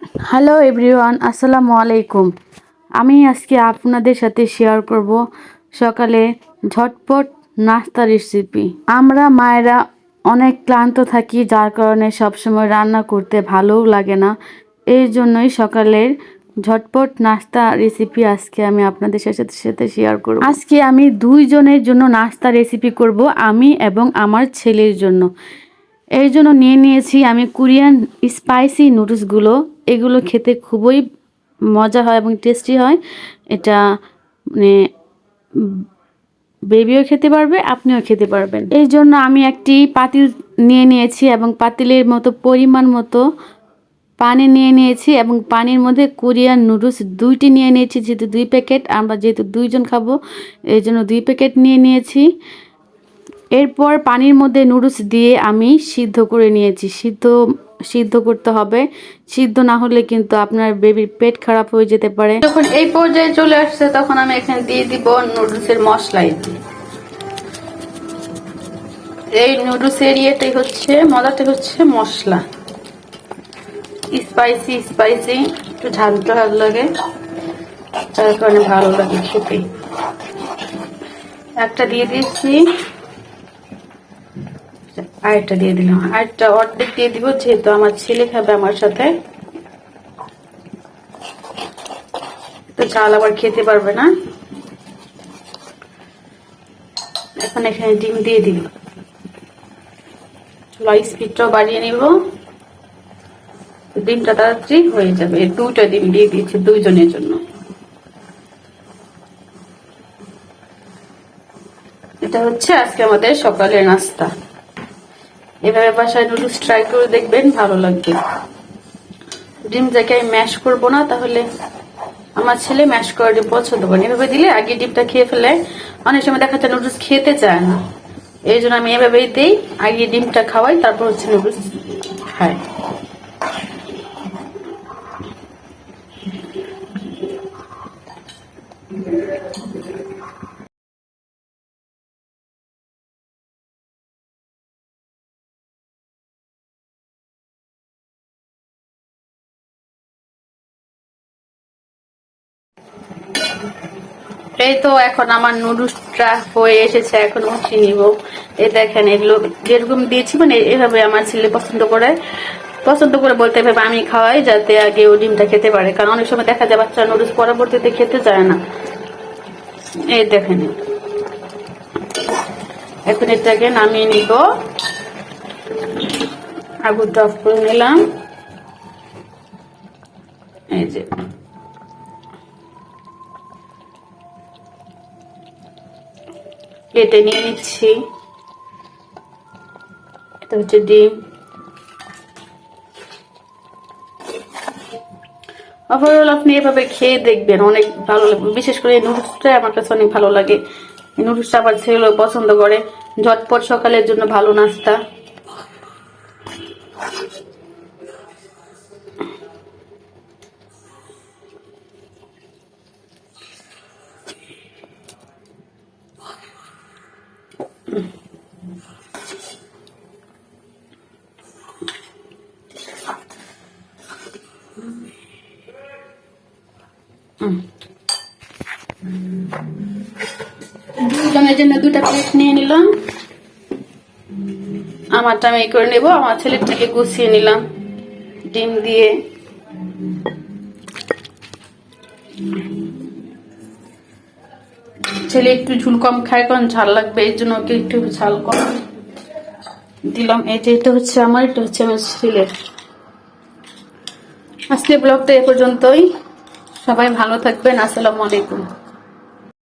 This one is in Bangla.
হ্যালো এভরিওয়ান, আসসালামু আলাইকুম। আমি আজকে আপনাদের সাথে শেয়ার করব সকালে ঝটপট নাস্তা রেসিপি। আমরা মায়েরা অনেক ক্লান্ত থাকি, যার কারণে সবসময় রান্না করতে ভালোও লাগে না। এই জন্যই সকালের ঝটপট নাস্তা রেসিপি আজকে আমি আপনাদের সাথে শেয়ার করব। আজকে আমি 2 জনের জন্য নাস্তা রেসিপি করব, আমি এবং আমার ছেলের জন্য। এই জন্য নিয়েছি আমি কোরিয়ান স্পাইসি নুডলসগুলো। এগুলো খেতে খুবই মজা হয় এবং টেস্টি হয়। এটা মানে বেবিও খেতে পারবে, আপনিও খেতে পারবেন। এই জন্য আমি একটি পাতিল নিয়েছি এবং পাতিলের মতো পরিমাণ মতো পানি নিয়েছি এবং পানির মধ্যে কোরিয়ান নুডলস 2টি নিয়েছি, যেহেতু 2 প্যাকেট, আমরা যেহেতু 2 জন খাবো এই জন্য 2 প্যাকেট নিয়েছি। এরপর পানির মধ্যে নুডলস দিয়ে আমি সিদ্ধ করে নিয়েছি। সিদ্ধ করতে হবে, সিদ্ধ না হলে কিন্তু আপনার বেবির পেট খারাপ হয়ে যেতে পারে। যখন এই পর্যায়ে চলে আসছে তখন আমি এখানে দিয়ে দিব নুডলসের মশলা। এই নুডলসের ইয়েটাই হচ্ছে মজাটাই হচ্ছে মশলা। স্পাইসি একটু ঝাল লাগে, তার কারণে ভালো লাগে খেতে। একটা দিয়ে দিচ্ছি, আরেকটা দিয়ে দিলাম, আরেকটা অর্ধেক দিয়ে দিব, যেহেতু আমার ছেলে খাবে আমার সাথে, তো ঝাল আবার খেতে পারবে না। এখন এখানে ডিম দিয়ে দিব, স্পিডটাও বাড়িয়ে নিব, ডিমটা তাড়াতাড়ি হয়ে যাবে। 2টা ডিম দিয়ে দিয়েছি 2 জনের জন্য। এটা হচ্ছে আজকে আমাদের সকালের নাস্তা। এভাবে বাসায় নুডলস ট্রাই করে দেখবেন, ভালো লাগবে। ডিম যাকে আমি ম্যাশ করবো না, তাহলে আমার ছেলে ম্যাশ করে ডিম পছন্দ করে। এভাবে দিলে আগে ডিমটা খেয়ে ফেলে, অনেক সময় দেখা যায় নুডলস খেতে চায় না। এই জন্য আমি এভাবেই দিই, আগে ডিমটা খাওয়াই, তারপর হচ্ছে নুডলস খাই। এই তো এখন আমার নুডলসটা হয়ে এসেছে, এখন উঠিয়ে নিব। এই দেখেন, এগুলো যেরকম দিয়েছি মানে এভাবে আমার ছেলে পছন্দ করে বলতে এভাবে আমি খাওয়াই, যাতে আগে ও ডিমটা খেতে পারে। কারণ অনেক সময় দেখা যায় বাচ্চা নুডলস পরবর্তীতে খেতে চায় না। এই দেখেন, এখন এটাকে নামিয়ে নিব, আগুনটা অফ করে নিলাম। এই যে কেটে নিয়ে নিচ্ছি, এটা হচ্ছে ডিম। ওভারঅল আপনি এভাবে খেয়ে দেখবেন, অনেক ভালো লাগবে। বিশেষ করে এই নুডলসটা আমার কাছে অনেক ভালো লাগে। এই নুডলসটা আবার ছেলেও পছন্দ করে। ঝটপট সকালের জন্য ভালো নাস্তা। দুজনের জন্য 2টা প্লেট নিয়ে নিলাম। আমারটা আমি করে নেব, আমার ছেলেটাকে গুছিয়ে নিলাম ডিম দিয়ে। ছেলে একটু ঝুল কম খায়, কারণ ঝাল লাগবে, এই জন্য ওকে একটু ঝাল কম দিলাম। এই যে এটা হচ্ছে আমার, এটা হচ্ছে আমার ছেলের। আজকে ব্লগটা এ পর্যন্তই। সবাই ভালো থাকবেন। আসসালামু আলাইকুম।